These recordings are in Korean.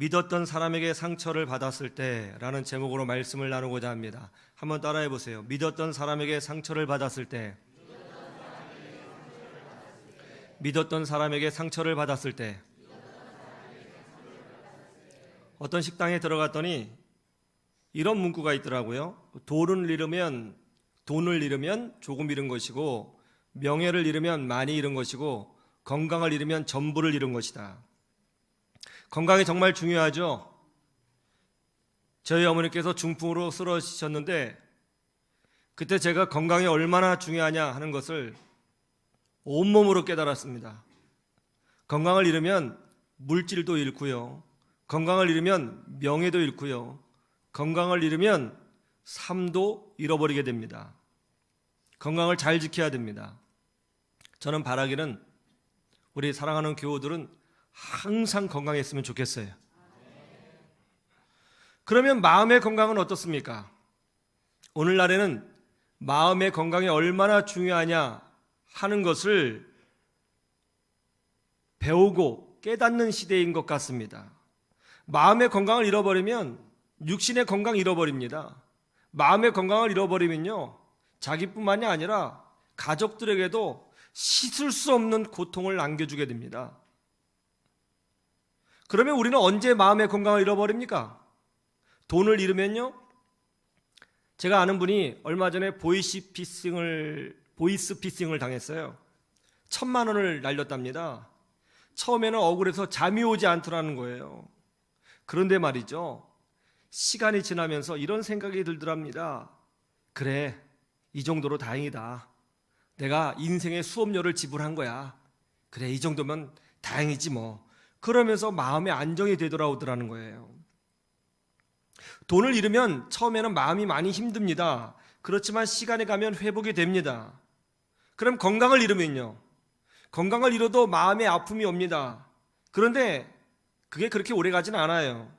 믿었던 사람에게 상처를 받았을 때라는 제목으로 말씀을 나누고자 합니다. 한번 따라해 보세요. 믿었던 사람에게 상처를 받았을 때. 믿었던 사람에게 상처를 받았을 때. 어떤 식당에 들어갔더니 이런 문구가 있더라고요. 돈을 잃으면 조금 잃은 것이고, 명예를 잃으면 많이 잃은 것이고, 건강을 잃으면 전부를 잃은 것이다. 건강이 정말 중요하죠. 저희 어머니께서 중풍으로 쓰러지셨는데 그때 제가 건강이 얼마나 중요하냐 하는 것을 온몸으로 깨달았습니다. 건강을 잃으면 물질도 잃고요, 건강을 잃으면 명예도 잃고요, 건강을 잃으면 삶도 잃어버리게 됩니다. 건강을 잘 지켜야 됩니다. 저는 바라기는 우리 사랑하는 교우들은 항상 건강했으면 좋겠어요. 그러면 마음의 건강은 어떻습니까? 오늘날에는 마음의 건강이 얼마나 중요하냐 하는 것을 배우고 깨닫는 시대인 것 같습니다. 마음의 건강을 잃어버리면 육신의 건강 잃어버립니다. 마음의 건강을 잃어버리면요, 자기뿐만이 아니라 가족들에게도 씻을 수 없는 고통을 안겨주게 됩니다. 그러면 우리는 언제 마음의 건강을 잃어버립니까? 돈을 잃으면요, 제가 아는 분이 얼마 전에 보이스피싱을 당했어요. 1,000만 원을 날렸답니다. 처음에는 억울해서 잠이 오지 않더라는 거예요. 그런데 말이죠, 시간이 지나면서 이런 생각이 들더랍니다. 그래, 이 정도로 다행이다. 내가 인생의 수업료를 지불한 거야. 그래, 이 정도면 다행이지 뭐. 그러면서 마음의 안정이 되돌아오더라는 거예요. 돈을 잃으면 처음에는 마음이 많이 힘듭니다. 그렇지만 시간이 가면 회복이 됩니다. 그럼 건강을 잃으면요, 건강을 잃어도 마음의 아픔이 옵니다. 그런데 그게 그렇게 오래 가진 않아요.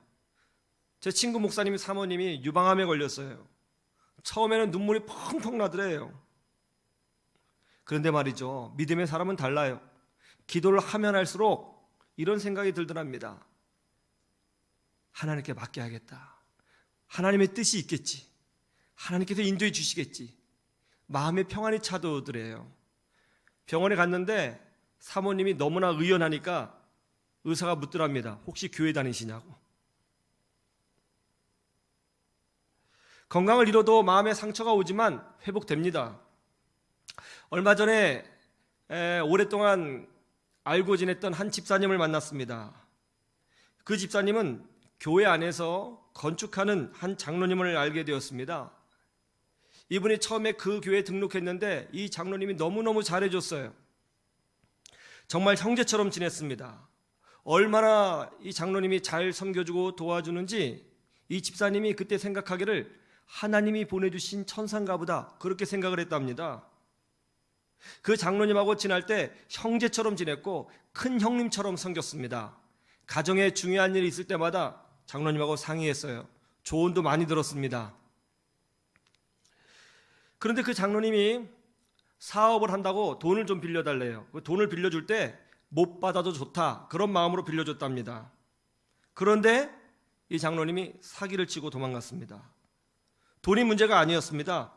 제 친구 목사님 사모님이 유방암에 걸렸어요. 처음에는 눈물이 펑펑 나더래요. 그런데 말이죠, 믿음의 사람은 달라요. 기도를 하면 할수록 이런 생각이 들더랍니다. 하나님께 맡겨야겠다. 하나님의 뜻이 있겠지. 하나님께서 인도해 주시겠지. 마음의 평안이 찾아오더래요. 병원에 갔는데 사모님이 너무나 의연하니까 의사가 묻더랍니다. 혹시 교회 다니시냐고. 건강을 잃어도 마음의 상처가 오지만 회복됩니다. 얼마 전에 오랫동안 알고 지냈던 한 집사님을 만났습니다. 그 집사님은 교회 안에서 건축하는 한 장로님을 알게 되었습니다. 이분이 처음에 그 교회에 등록했는데 이 장로님이 너무너무 잘해줬어요. 정말 형제처럼 지냈습니다. 얼마나 이 장로님이 잘 섬겨주고 도와주는지 이 집사님이 그때 생각하기를 하나님이 보내주신 천사인가 보다, 그렇게 생각을 했답니다. 그 장로님하고 지날 때 형제처럼 지냈고 큰 형님처럼 섬겼습니다. 가정에 중요한 일이 있을 때마다 장로님하고 상의했어요. 조언도 많이 들었습니다. 그런데 그 장로님이 사업을 한다고 돈을 좀 빌려달래요. 그 돈을 빌려줄 때 못 받아도 좋다, 그런 마음으로 빌려줬답니다. 그런데 이 장로님이 사기를 치고 도망갔습니다. 돈이 문제가 아니었습니다.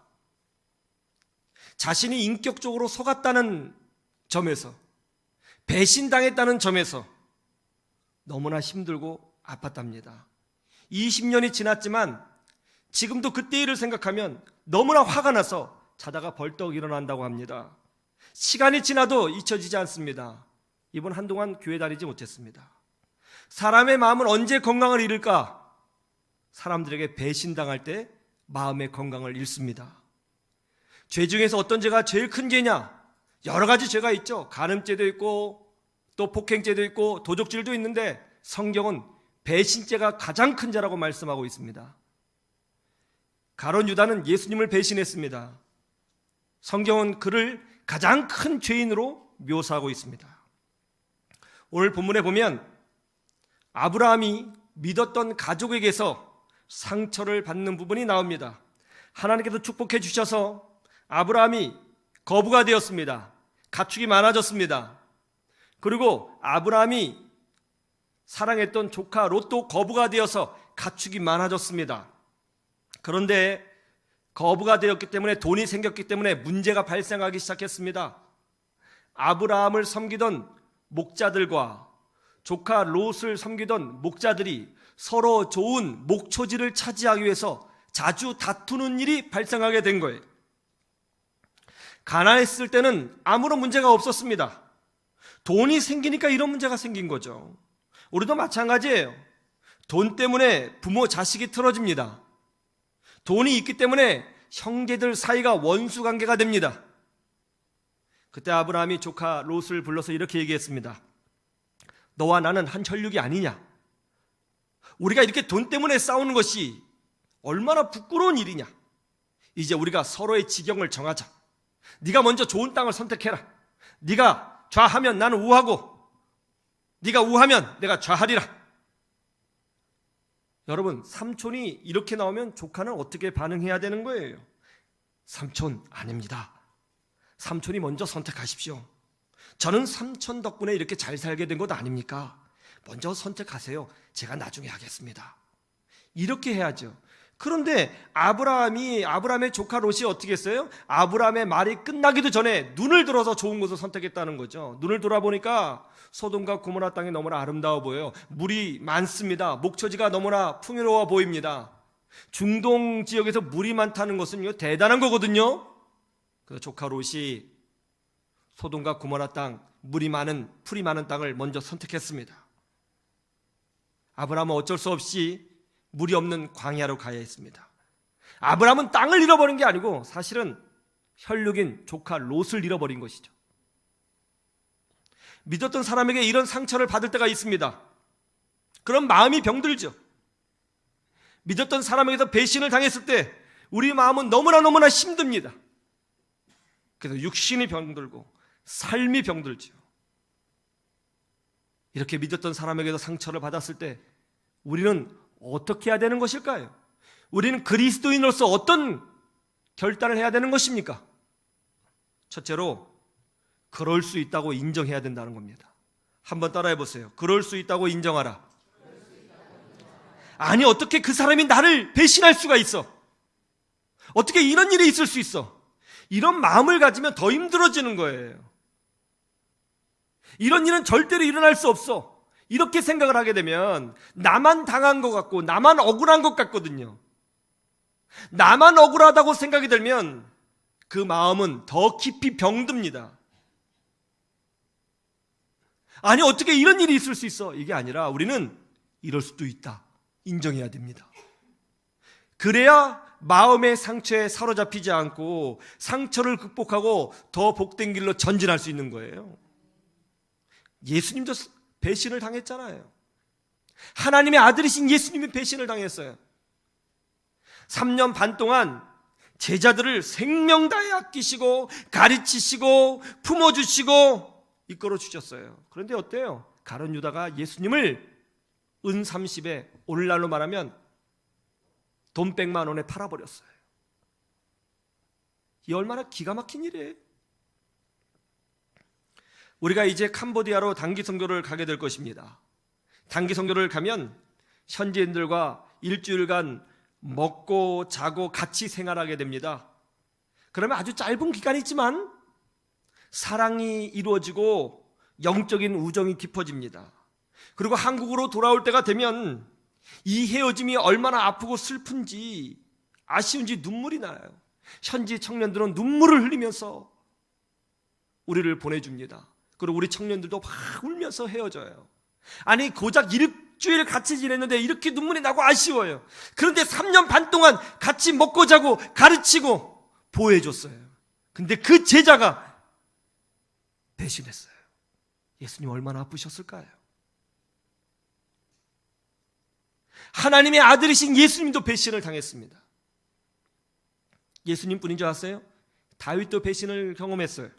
자신이 인격적으로 속았다는 점에서, 배신당했다는 점에서 너무나 힘들고 아팠답니다. 20년이 지났지만 지금도 그때 일을 생각하면 너무나 화가 나서 자다가 벌떡 일어난다고 합니다. 시간이 지나도 잊혀지지 않습니다. 이분 한동안 교회 다니지 못했습니다. 사람의 마음은 언제 건강을 잃을까? 사람들에게 배신당할 때 마음의 건강을 잃습니다. 죄 중에서 어떤 죄가 제일 큰 죄냐? 여러 가지 죄가 있죠. 간음죄도 있고 또 폭행죄도 있고 도적질도 있는데 성경은 배신죄가 가장 큰 죄라고 말씀하고 있습니다. 가룟 유다는 예수님을 배신했습니다. 성경은 그를 가장 큰 죄인으로 묘사하고 있습니다. 오늘 본문에 보면 아브라함이 믿었던 가족에게서 상처를 받는 부분이 나옵니다. 하나님께서 축복해 주셔서 아브라함이 거부가 되었습니다. 가축이 많아졌습니다. 그리고 아브라함이 사랑했던 조카 롯도 거부가 되어서 가축이 많아졌습니다. 그런데 거부가 되었기 때문에, 돈이 생겼기 때문에 문제가 발생하기 시작했습니다. 아브라함을 섬기던 목자들과 조카 롯을 섬기던 목자들이 서로 좋은 목초지를 차지하기 위해서 자주 다투는 일이 발생하게 된 거예요. 가난했을 때는 아무런 문제가 없었습니다. 돈이 생기니까 이런 문제가 생긴 거죠. 우리도 마찬가지예요. 돈 때문에 부모 자식이 틀어집니다. 돈이 있기 때문에 형제들 사이가 원수 관계가 됩니다. 그때 아브라함이 조카 롯을 불러서 이렇게 얘기했습니다. 너와 나는 한 혈육이 아니냐? 우리가 이렇게 돈 때문에 싸우는 것이 얼마나 부끄러운 일이냐? 이제 우리가 서로의 지경을 정하자. 네가 먼저 좋은 땅을 선택해라. 네가 좌하면 나는 우하고, 네가 우하면 내가 좌하리라. 여러분, 삼촌이 이렇게 나오면 조카는 어떻게 반응해야 되는 거예요? 삼촌, 아닙니다. 삼촌이 먼저 선택하십시오. 저는 삼촌 덕분에 이렇게 잘 살게 된 것 아닙니까? 먼저 선택하세요. 제가 나중에 하겠습니다. 이렇게 해야죠. 그런데 아브라함의 조카 롯이 어떻게 했어요? 아브라함의 말이 끝나기도 전에 눈을 들어서 좋은 곳을 선택했다는 거죠. 눈을 돌아보니까 소돔과 고모라 땅이 너무나 아름다워 보여요. 물이 많습니다. 목초지가 너무나 풍요로워 보입니다. 중동 지역에서 물이 많다는 것은 대단한 거거든요. 그 조카 롯이 소돔과 고모라 땅, 물이 많은, 풀이 많은 땅을 먼저 선택했습니다. 아브라함은 어쩔 수 없이 물이 없는 광야로 가야 했습니다. 아브라함은 땅을 잃어버린 게 아니고 사실은 혈육인 조카 롯을 잃어버린 것이죠. 믿었던 사람에게 이런 상처를 받을 때가 있습니다. 그럼 마음이 병들죠. 믿었던 사람에게서 배신을 당했을 때 우리 마음은 너무나 힘듭니다. 그래서 육신이 병들고 삶이 병들죠. 이렇게 믿었던 사람에게서 상처를 받았을 때 우리는 어떻게 해야 되는 것일까요? 우리는 그리스도인으로서 어떤 결단을 해야 되는 것입니까? 첫째로, 그럴 수 있다고 인정해야 된다는 겁니다. 한번 따라해 보세요. 그럴 수 있다고 인정하라. 아니, 어떻게 그 사람이 나를 배신할 수가 있어? 어떻게 이런 일이 있을 수 있어? 이런 마음을 가지면 더 힘들어지는 거예요. 이런 일은 절대로 일어날 수 없어. 이렇게 생각을 하게 되면 나만 당한 것 같고 나만 억울한 것 같거든요. 나만 억울하다고 생각이 들면 그 마음은 더 깊이 병듭니다. 아니, 어떻게 이런 일이 있을 수 있어? 이게 아니라 우리는 이럴 수도 있다. 인정해야 됩니다. 그래야 마음의 상처에 사로잡히지 않고 상처를 극복하고 더 복된 길로 전진할 수 있는 거예요. 예수님도 배신을 당했잖아요. 하나님의 아들이신 예수님이 배신을 당했어요. 3년 반 동안 제자들을 생명 다해 아끼시고 가르치시고 품어주시고 이끌어 주셨어요. 그런데 어때요? 가룟 유다가 예수님을 은 30에 오늘날로 말하면 돈 100만 원에 팔아버렸어요. 이 얼마나 기가 막힌 일이에요. 우리가 이제 캄보디아로 단기 선교를 가게 될 것입니다. 단기 선교를 가면 현지인들과 일주일간 먹고 자고 같이 생활하게 됩니다. 그러면 아주 짧은 기간이지만 사랑이 이루어지고 영적인 우정이 깊어집니다. 그리고 한국으로 돌아올 때가 되면 이 헤어짐이 얼마나 아프고 슬픈지, 아쉬운지 눈물이 나요. 현지 청년들은 눈물을 흘리면서 우리를 보내줍니다. 그리고 우리 청년들도 막 울면서 헤어져요. 아니, 고작 일주일 같이 지냈는데 이렇게 눈물이 나고 아쉬워요. 그런데 3년 반 동안 같이 먹고 자고 가르치고 보호해줬어요. 근데 그 제자가 배신했어요. 예수님 얼마나 아프셨을까요? 하나님의 아들이신 예수님도 배신을 당했습니다. 예수님뿐인 줄 아세요? 다윗도 배신을 경험했어요.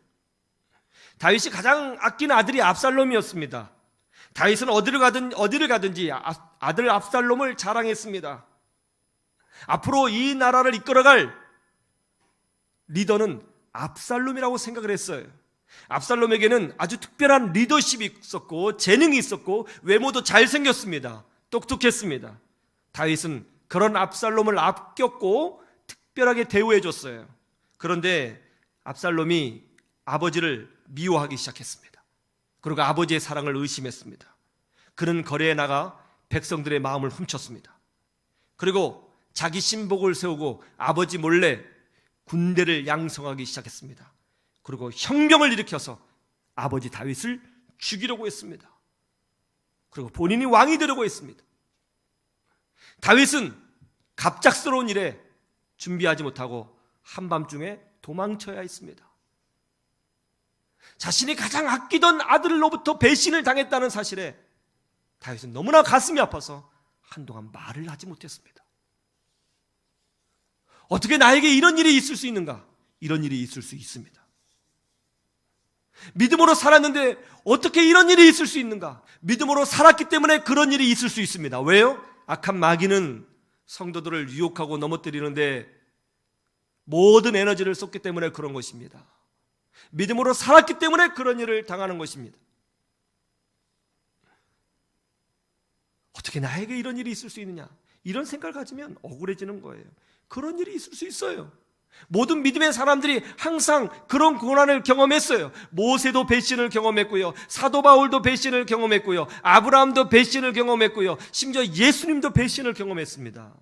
다윗이 가장 아끼는 아들이 압살롬이었습니다. 다윗은 어디를 가든지 아들 압살롬을 자랑했습니다. 앞으로 이 나라를 이끌어갈 리더는 압살롬이라고 생각을 했어요. 압살롬에게는 아주 특별한 리더십이 있었고 재능이 있었고 외모도 잘생겼습니다. 똑똑했습니다. 다윗은 그런 압살롬을 아꼈고 특별하게 대우해 줬어요. 그런데 압살롬이 아버지를 미워하기 시작했습니다. 그리고 아버지의 사랑을 의심했습니다. 그는 거리에 나가 백성들의 마음을 훔쳤습니다. 그리고 자기 신복을 세우고 아버지 몰래 군대를 양성하기 시작했습니다. 그리고 혁명을 일으켜서 아버지 다윗을 죽이려고 했습니다. 그리고 본인이 왕이 되려고 했습니다. 다윗은 갑작스러운 일에 준비하지 못하고 한밤중에 도망쳐야 했습니다. 자신이 가장 아끼던 아들로부터 배신을 당했다는 사실에 다윗은 너무나 가슴이 아파서 한동안 말을 하지 못했습니다. 어떻게 나에게 이런 일이 있을 수 있는가? 이런 일이 있을 수 있습니다. 믿음으로 살았는데 어떻게 이런 일이 있을 수 있는가? 믿음으로 살았기 때문에 그런 일이 있을 수 있습니다. 왜요? 악한 마귀는 성도들을 유혹하고 넘어뜨리는데 모든 에너지를 쏟기 때문에 그런 것입니다. 믿음으로 살았기 때문에 그런 일을 당하는 것입니다. 어떻게 나에게 이런 일이 있을 수 있느냐? 이런 생각을 가지면 억울해지는 거예요. 그런 일이 있을 수 있어요. 모든 믿음의 사람들이 항상 그런 고난을 경험했어요. 모세도 배신을 경험했고요, 사도 바울도 배신을 경험했고요, 아브라함도 배신을 경험했고요, 심지어 예수님도 배신을 경험했습니다.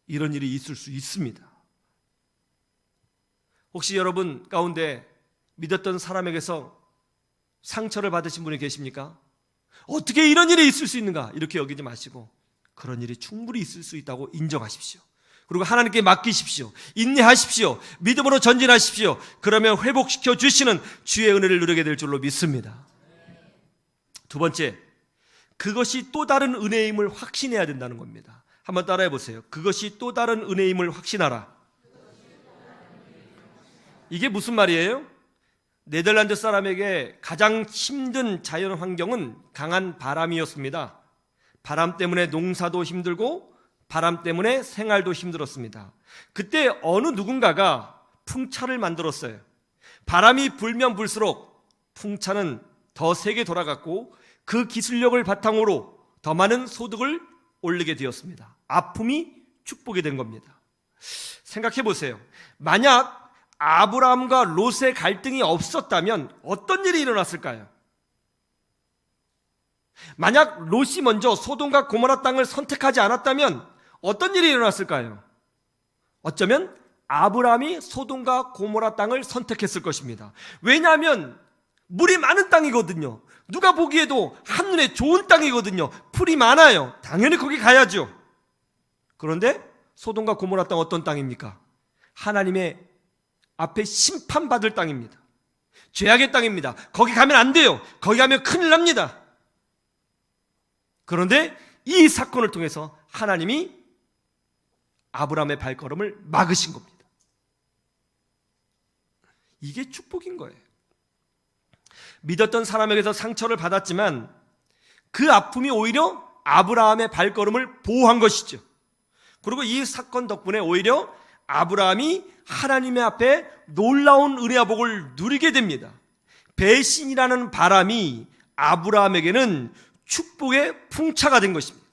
이런 일이 있을 수 있습니다. 혹시 여러분 가운데 믿었던 사람에게서 상처를 받으신 분이 계십니까? 어떻게 이런 일이 있을 수 있는가? 이렇게 여기지 마시고 그런 일이 충분히 있을 수 있다고 인정하십시오. 그리고 하나님께 맡기십시오. 인내하십시오. 믿음으로 전진하십시오. 그러면 회복시켜 주시는 주의 은혜를 누리게 될 줄로 믿습니다. 두 번째, 그것이 또 다른 은혜임을 확신해야 된다는 겁니다. 한번 따라해 보세요. 그것이 또 다른 은혜임을 확신하라. 이게 무슨 말이에요? 네덜란드 사람에게 가장 힘든 자연 환경은 강한 바람이었습니다. 바람 때문에 농사도 힘들고 바람 때문에 생활도 힘들었습니다. 그때 어느 누군가가 풍차를 만들었어요. 바람이 불면 불수록 풍차는 더 세게 돌아갔고 그 기술력을 바탕으로 더 많은 소득을 올리게 되었습니다. 아픔이 축복이 된 겁니다. 생각해 보세요. 만약 아브라함과 롯의 갈등이 없었다면 어떤 일이 일어났을까요? 만약 롯이 먼저 소돔과 고모라 땅을 선택하지 않았다면 어떤 일이 일어났을까요? 어쩌면 아브라함이 소돔과 고모라 땅을 선택했을 것입니다. 왜냐하면 물이 많은 땅이거든요. 누가 보기에도 한눈에 좋은 땅이거든요. 풀이 많아요. 당연히 거기 가야죠. 그런데 소돔과 고모라 땅 어떤 땅입니까? 하나님의 앞에 심판받을 땅입니다. 죄악의 땅입니다. 거기 가면 안 돼요. 거기 가면 큰일 납니다. 그런데 이 사건을 통해서 하나님이 아브라함의 발걸음을 막으신 겁니다. 이게 축복인 거예요. 믿었던 사람에게서 상처를 받았지만 그 아픔이 오히려 아브라함의 발걸음을 보호한 것이죠. 그리고 이 사건 덕분에 오히려 아브라함이 하나님의 앞에 놀라운 은혜와 복을 누리게 됩니다. 배신이라는 바람이 아브라함에게는 축복의 풍차가 된 것입니다.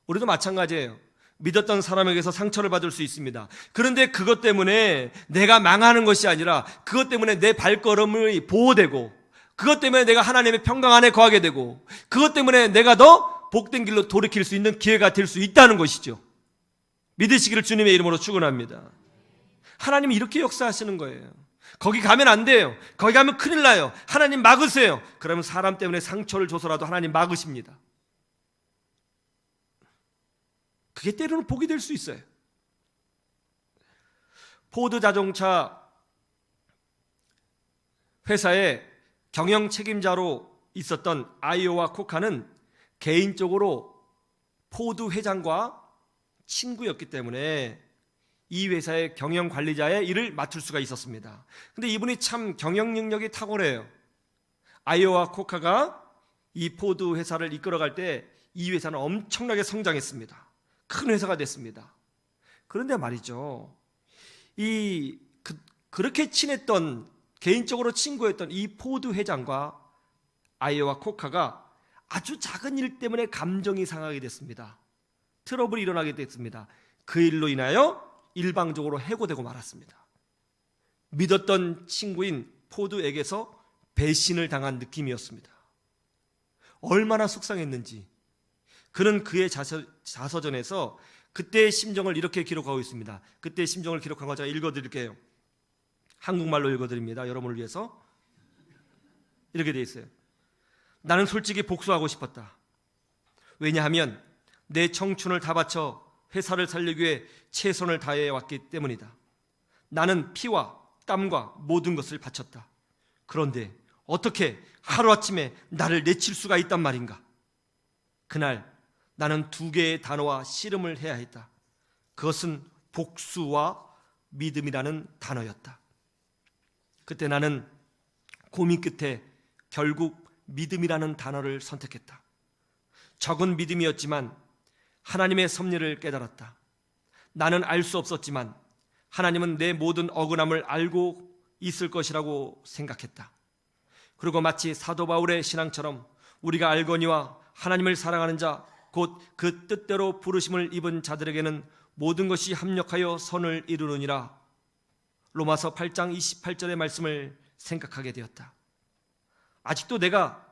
우리도 마찬가지예요. 믿었던 사람에게서 상처를 받을 수 있습니다. 그런데 그것 때문에 내가 망하는 것이 아니라 그것 때문에 내 발걸음이 보호되고 그것 때문에 내가 하나님의 평강 안에 거하게 되고 그것 때문에 내가 더 복된 길로 돌이킬 수 있는 기회가 될 수 있다는 것이죠. 믿으시기를 주님의 이름으로 축원합니다. 하나님이 이렇게 역사하시는 거예요. 거기 가면 안 돼요. 거기 가면 큰일 나요. 하나님 막으세요. 그러면 사람 때문에 상처를 줘서라도 하나님 막으십니다. 그게 때로는 복이 될 수 있어요. 포드 자동차 회사의 경영 책임자로 있었던 아이오와 코카는 개인적으로 포드 회장과 친구였기 때문에 이 회사의 경영 관리자의 일을 맡을 수가 있었습니다. 근데 이분이 참 경영 능력이 탁월해요. 아이오와 코카가 이 포드 회사를 이끌어갈 때 이 회사는 엄청나게 성장했습니다. 큰 회사가 됐습니다. 그런데 말이죠, 그렇게 친했던 개인적으로 친구였던 이 포드 회장과 아이오와 코카가 아주 작은 일 때문에 감정이 상하게 됐습니다. 트러블이 일어나게 됐습니다. 그 일로 인하여 일방적으로 해고되고 말았습니다. 믿었던 친구인 포드에게서 배신을 당한 느낌이었습니다. 얼마나 속상했는지 그는 그의 자서전에서 그때의 심정을 이렇게 기록하고 있습니다. 그때의 심정을 기록한 거 제가 읽어드릴게요. 한국말로 읽어드립니다. 여러분을 위해서. 이렇게 돼 있어요. 나는 솔직히 복수하고 싶었다. 왜냐하면 내 청춘을 다 바쳐 회사를 살리기 위해 최선을 다해왔기 때문이다. 나는 피와 땀과 모든 것을 바쳤다. 그런데 어떻게 하루아침에 나를 내칠 수가 있단 말인가? 그날 나는 두 개의 단어와 씨름을 해야 했다. 그것은 복수와 믿음이라는 단어였다. 그때 나는 고민 끝에 결국 믿음이라는 단어를 선택했다. 적은 믿음이었지만 하나님의 섭리를 깨달았다. 나는 알 수 없었지만 하나님은 내 모든 억울함을 알고 있을 것이라고 생각했다. 그리고 마치 사도 바울의 신앙처럼 우리가 알거니와 하나님을 사랑하는 자 곧 그 뜻대로 부르심을 입은 자들에게는 모든 것이 합력하여 선을 이루느니라. 로마서 8장 28절의 말씀을 생각하게 되었다. 아직도 내가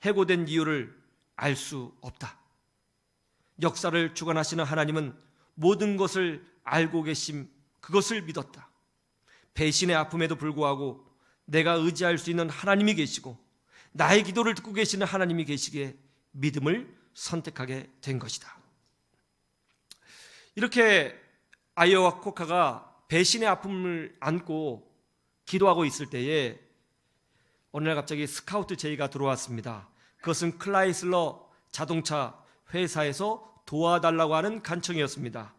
해고된 이유를 알 수 없다. 역사를 주관하시는 하나님은 모든 것을 알고 계심, 그것을 믿었다. 배신의 아픔에도 불구하고 내가 의지할 수 있는 하나님이 계시고 나의 기도를 듣고 계시는 하나님이 계시기에 믿음을 선택하게 된 것이다. 이렇게 아이오와 코카가 배신의 아픔을 안고 기도하고 있을 때에 어느 날 갑자기 스카우트 제의가 들어왔습니다. 그것은 클라이슬러 자동차 회사에서 도와달라고 하는 간청이었습니다.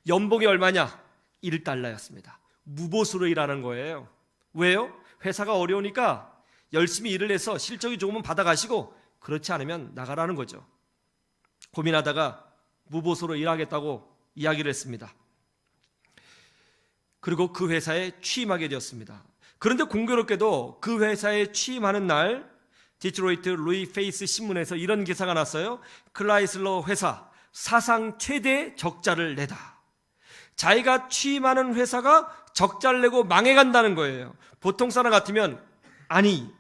연봉이 얼마냐? 1달러였습니다. 무보수로 일하는 거예요. 왜요? 회사가 어려우니까 열심히 일을 해서 실적이 좋으면 받아가시고 그렇지 않으면 나가라는 거죠. 고민하다가 무보수로 일하겠다고 이야기를 했습니다. 그리고 그 회사에 취임하게 되었습니다. 그런데 공교롭게도 그 회사에 취임하는 날 디트로이트 루이 페이스 신문에서 이런 기사가 났어요. 클라이슬러 회사 사상 최대 적자를 내다. 자기가 취임하는 회사가 적자를 내고 망해간다는 거예요. 보통 사람 같으면 아니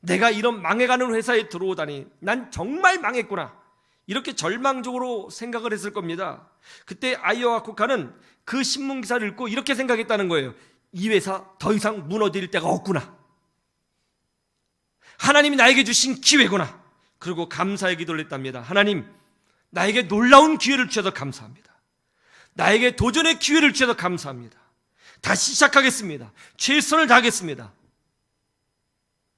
내가 이런 망해가는 회사에 들어오다니 난 정말 망했구나 이렇게 절망적으로 생각을 했을 겁니다. 그때 아이오와 코카는 그 신문 기사를 읽고 이렇게 생각했다는 거예요. 이 회사 더 이상 무너뜨릴 데가 없구나. 하나님이 나에게 주신 기회구나. 그리고 감사의 기도를 했답니다. 하나님, 나에게 놀라운 기회를 주셔서 감사합니다. 나에게 도전의 기회를 주셔서 감사합니다. 다시 시작하겠습니다. 최선을 다하겠습니다.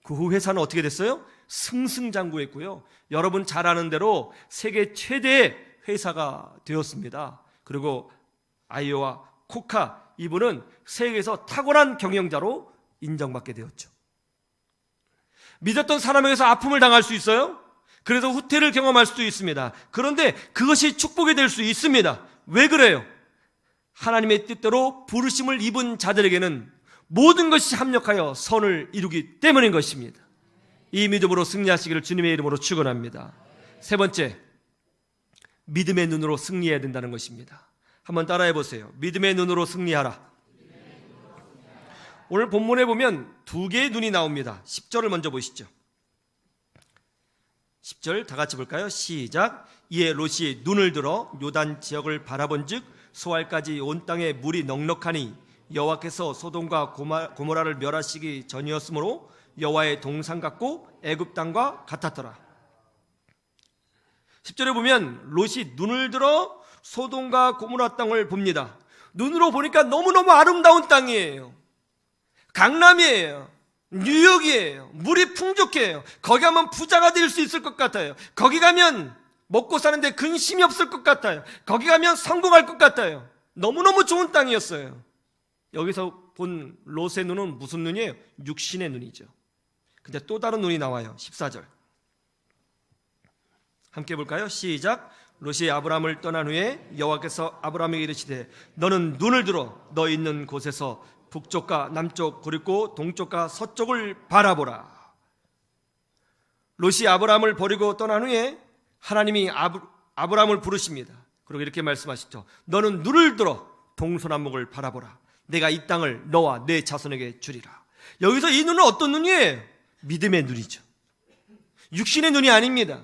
그 후 회사는 어떻게 됐어요? 승승장구했고요. 여러분 잘 아는 대로 세계 최대의 회사가 되었습니다. 그리고 아이오와 코카 이분은 세계에서 탁월한 경영자로 인정받게 되었죠. 믿었던 사람에게서 아픔을 당할 수 있어요. 그래서 후퇴를 경험할 수도 있습니다. 그런데 그것이 축복이 될 수 있습니다. 왜 그래요? 하나님의 뜻대로 부르심을 입은 자들에게는 모든 것이 합력하여 선을 이루기 때문인 것입니다. 이 믿음으로 승리하시기를 주님의 이름으로 축원합니다. 세 번째, 믿음의 눈으로 승리해야 된다는 것입니다. 한번 따라해 보세요. 믿음의 눈으로 승리하라. 오늘 본문에 보면 두 개의 눈이 나옵니다. 10절을 먼저 보시죠. 10절 다 같이 볼까요? 시작. 이에 롯이 눈을 들어 요단 지역을 바라본즉 소알까지 온 땅에 물이 넉넉하니 여호와께서 소돔과 고모라를 멸하시기 전이었으므로 여호와의 동산 같고 애굽 땅과 같았더라. 10절에 보면 롯이 눈을 들어 소돔과 고모라 땅을 봅니다. 눈으로 보니까 너무너무 아름다운 땅이에요. 강남이에요. 뉴욕이에요. 물이 풍족해요. 거기 가면 부자가 될 수 있을 것 같아요. 거기 가면 먹고 사는데 근심이 없을 것 같아요. 거기 가면 성공할 것 같아요. 너무너무 좋은 땅이었어요. 여기서 본 롯의 눈은 무슨 눈이에요? 육신의 눈이죠. 근데 또 다른 눈이 나와요. 14절 함께 볼까요? 시작. 롯이 아브람을 떠난 후에 여호와께서 아브람에게 이르시되 너는 눈을 들어 너 있는 곳에서 북쪽과 남쪽 그리고 동쪽과 서쪽을 바라보라. 롯이 아브라함을 버리고 떠난 후에 하나님이 아브라함을 부르십니다. 그리고 이렇게 말씀하시죠. 너는 눈을 들어 동서남북을 바라보라. 내가 이 땅을 너와 내 자손에게 주리라. 여기서 이 눈은 어떤 눈이에요? 믿음의 눈이죠. 육신의 눈이 아닙니다.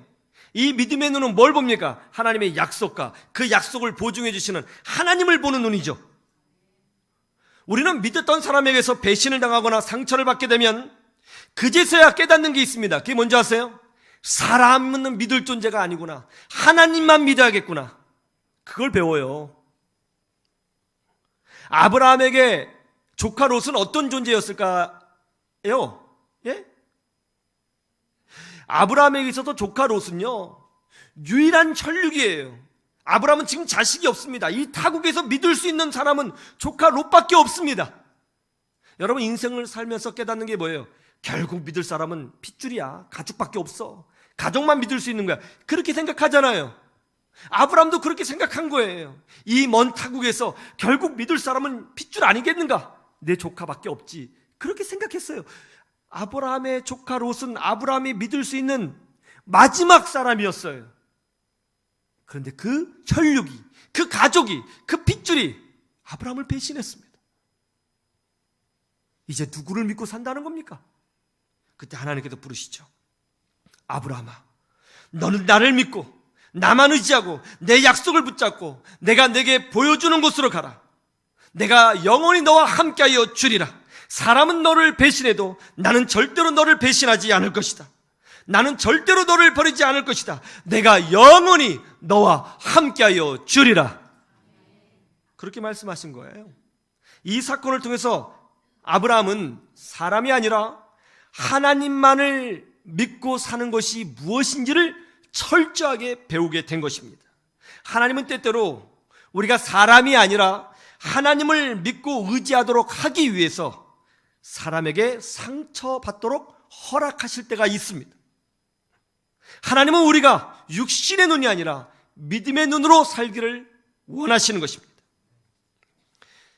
이 믿음의 눈은 뭘 봅니까? 하나님의 약속과 그 약속을 보증해 주시는 하나님을 보는 눈이죠. 우리는 믿었던 사람에게서 배신을 당하거나 상처를 받게 되면 그제서야 깨닫는 게 있습니다. 그게 뭔지 아세요? 사람은 믿을 존재가 아니구나. 하나님만 믿어야겠구나. 그걸 배워요. 아브라함에게 조카 롯은 어떤 존재였을까요? 예? 아브라함에게 있어서 조카 롯은요, 유일한 혈육이에요. 아브라함은 지금 자식이 없습니다. 이 타국에서 믿을 수 있는 사람은 조카 롯밖에 없습니다. 여러분, 인생을 살면서 깨닫는 게 뭐예요? 결국 믿을 사람은 핏줄이야. 가족밖에 없어. 가족만 믿을 수 있는 거야. 그렇게 생각하잖아요. 아브라함도 그렇게 생각한 거예요. 이 먼 타국에서 결국 믿을 사람은 핏줄 아니겠는가? 내 조카밖에 없지. 그렇게 생각했어요. 아브라함의 조카 롯은 아브라함이 믿을 수 있는 마지막 사람이었어요. 그런데 그 혈육이, 그 가족이, 그 핏줄이 아브라함을 배신했습니다. 이제 누구를 믿고 산다는 겁니까? 그때 하나님께서 부르시죠. 아브라함아, 너는 나를 믿고 나만 의지하고 내 약속을 붙잡고 내가 내게 보여주는 곳으로 가라. 내가 영원히 너와 함께하여 주리라. 사람은 너를 배신해도 나는 절대로 너를 배신하지 않을 것이다. 나는 절대로 너를 버리지 않을 것이다. 내가 영원히 너와 함께하여 주리라. 그렇게 말씀하신 거예요. 이 사건을 통해서 아브라함은 사람이 아니라 하나님만을 믿고 사는 것이 무엇인지를 철저하게 배우게 된 것입니다. 하나님은 때때로 우리가 사람이 아니라 하나님을 믿고 의지하도록 하기 위해서 사람에게 상처받도록 허락하실 때가 있습니다. 하나님은 우리가 육신의 눈이 아니라 믿음의 눈으로 살기를 원하시는 것입니다.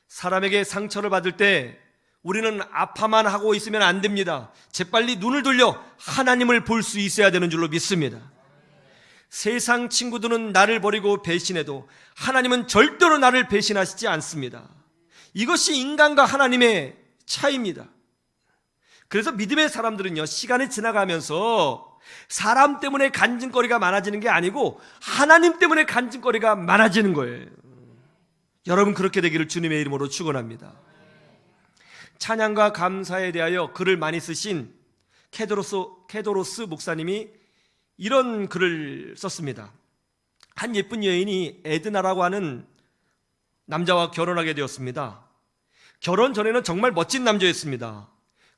사람에게 상처를 받을 때 우리는 아파만 하고 있으면 안 됩니다. 재빨리 눈을 돌려 하나님을 볼 수 있어야 되는 줄로 믿습니다. 세상 친구들은 나를 버리고 배신해도 하나님은 절대로 나를 배신하시지 않습니다. 이것이 인간과 하나님의 차이입니다. 그래서 믿음의 사람들은요, 시간이 지나가면서 사람 때문에 간증거리가 많아지는 게 아니고 하나님 때문에 간증거리가 많아지는 거예요. 여러분, 그렇게 되기를 주님의 이름으로 축원합니다. 찬양과 감사에 대하여 글을 많이 쓰신 케도로스 목사님이 이런 글을 썼습니다. 한 예쁜 여인이 에드나라고 하는 남자와 결혼하게 되었습니다. 결혼 전에는 정말 멋진 남자였습니다.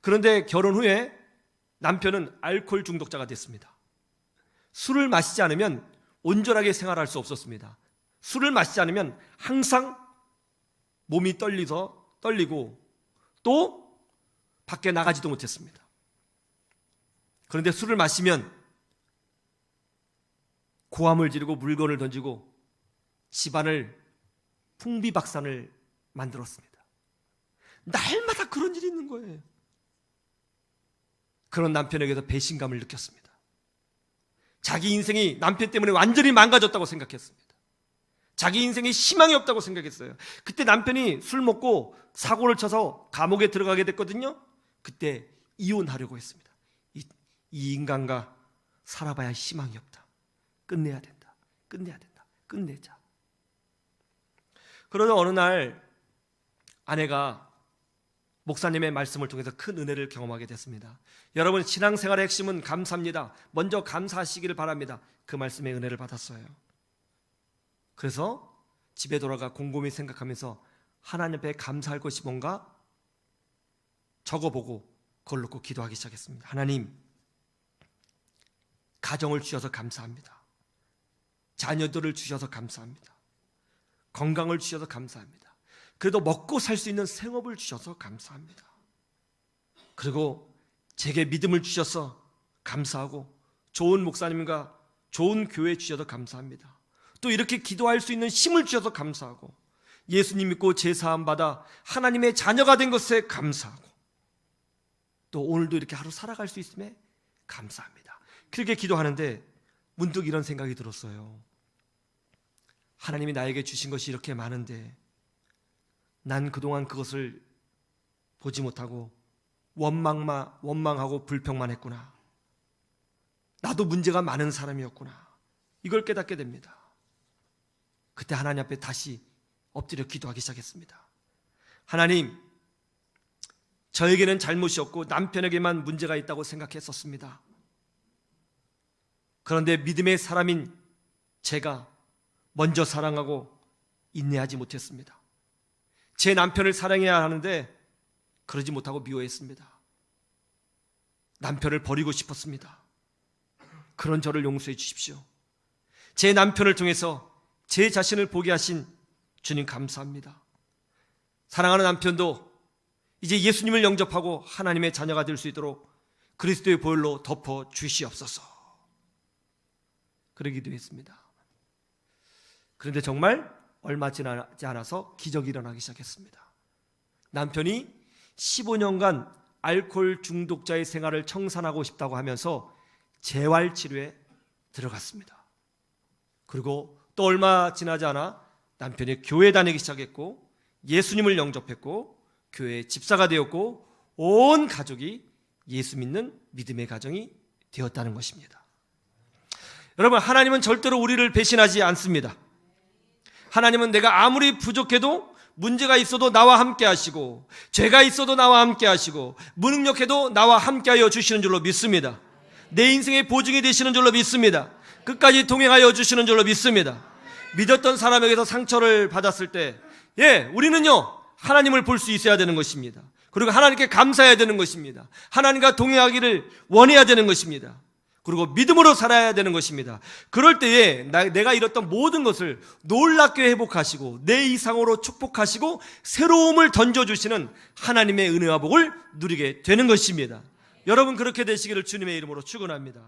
그런데 결혼 후에 남편은 알코올 중독자가 됐습니다. 술을 마시지 않으면 온전하게 생활할 수 없었습니다. 술을 마시지 않으면 항상 몸이 떨리고 또 밖에 나가지도 못했습니다. 그런데 술을 마시면 고함을 지르고 물건을 던지고 집안을 풍비박산을 만들었습니다. 날마다 그런 일이 있는 거예요. 그런 남편에게서 배신감을 느꼈습니다. 자기 인생이 남편 때문에 완전히 망가졌다고 생각했습니다. 자기 인생에 희망이 없다고 생각했어요. 그때 남편이 술 먹고 사고를 쳐서 감옥에 들어가게 됐거든요. 그때 이혼하려고 했습니다. 이 인간과 살아봐야 희망이 없다. 끝내야 된다. 끝내자. 그러던 어느 날 아내가 목사님의 말씀을 통해서 큰 은혜를 경험하게 됐습니다. 여러분, 신앙생활의 핵심은 감사입니다. 먼저 감사하시기를 바랍니다. 그 말씀의 은혜를 받았어요. 그래서 집에 돌아가 곰곰이 생각하면서 하나님 앞에 감사할 것이 뭔가 적어보고 그걸 놓고 기도하기 시작했습니다. 하나님, 가정을 주셔서 감사합니다. 자녀들을 주셔서 감사합니다. 건강을 주셔서 감사합니다. 그래도 먹고 살 수 있는 생업을 주셔서 감사합니다. 그리고 제게 믿음을 주셔서 감사하고 좋은 목사님과 좋은 교회 주셔서 감사합니다. 또 이렇게 기도할 수 있는 힘을 주셔서 감사하고 예수님 믿고 제사함 받아 하나님의 자녀가 된 것에 감사하고 또 오늘도 이렇게 하루 살아갈 수 있음에 감사합니다. 그렇게 기도하는데 문득 이런 생각이 들었어요. 하나님이 나에게 주신 것이 이렇게 많은데 난 그동안 그것을 보지 못하고 원망하고 불평만 했구나. 나도 문제가 많은 사람이었구나. 이걸 깨닫게 됩니다. 그때 하나님 앞에 다시 엎드려 기도하기 시작했습니다. 하나님, 저에게는 잘못이 없고 남편에게만 문제가 있다고 생각했었습니다. 그런데 믿음의 사람인 제가 먼저 사랑하고 인내하지 못했습니다. 제 남편을 사랑해야 하는데 그러지 못하고 미워했습니다. 남편을 버리고 싶었습니다. 그런 저를 용서해 주십시오. 제 남편을 통해서 제 자신을 보게 하신 주님 감사합니다. 사랑하는 남편도 이제 예수님을 영접하고 하나님의 자녀가 될 수 있도록 그리스도의 보혈로 덮어 주시옵소서. 그러기도 했습니다. 그런데 정말 얼마 지나지 않아서 기적이 일어나기 시작했습니다. 남편이 15년간 알코올 중독자의 생활을 청산하고 싶다고 하면서 재활치료에 들어갔습니다. 그리고 또 얼마 지나지 않아 남편이 교회 다니기 시작했고 예수님을 영접했고 교회의 집사가 되었고 온 가족이 예수 믿는 믿음의 가정이 되었다는 것입니다. 여러분, 하나님은 절대로 우리를 배신하지 않습니다. 하나님은 내가 아무리 부족해도 문제가 있어도 나와 함께 하시고 죄가 있어도 나와 함께 하시고 무능력해도 나와 함께 하여 주시는 줄로 믿습니다. 내 인생의 보증이 되시는 줄로 믿습니다. 끝까지 동행하여 주시는 줄로 믿습니다. 믿었던 사람에게서 상처를 받았을 때 우리는요 하나님을 볼 수 있어야 되는 것입니다. 그리고 하나님께 감사해야 되는 것입니다. 하나님과 동행하기를 원해야 되는 것입니다. 그리고 믿음으로 살아야 되는 것입니다. 그럴 때에 내가 잃었던 모든 것을 놀랍게 회복하시고 내 이상으로 축복하시고 새로움을 던져주시는 하나님의 은혜와 복을 누리게 되는 것입니다. 여러분 그렇게 되시기를 주님의 이름으로 축원합니다.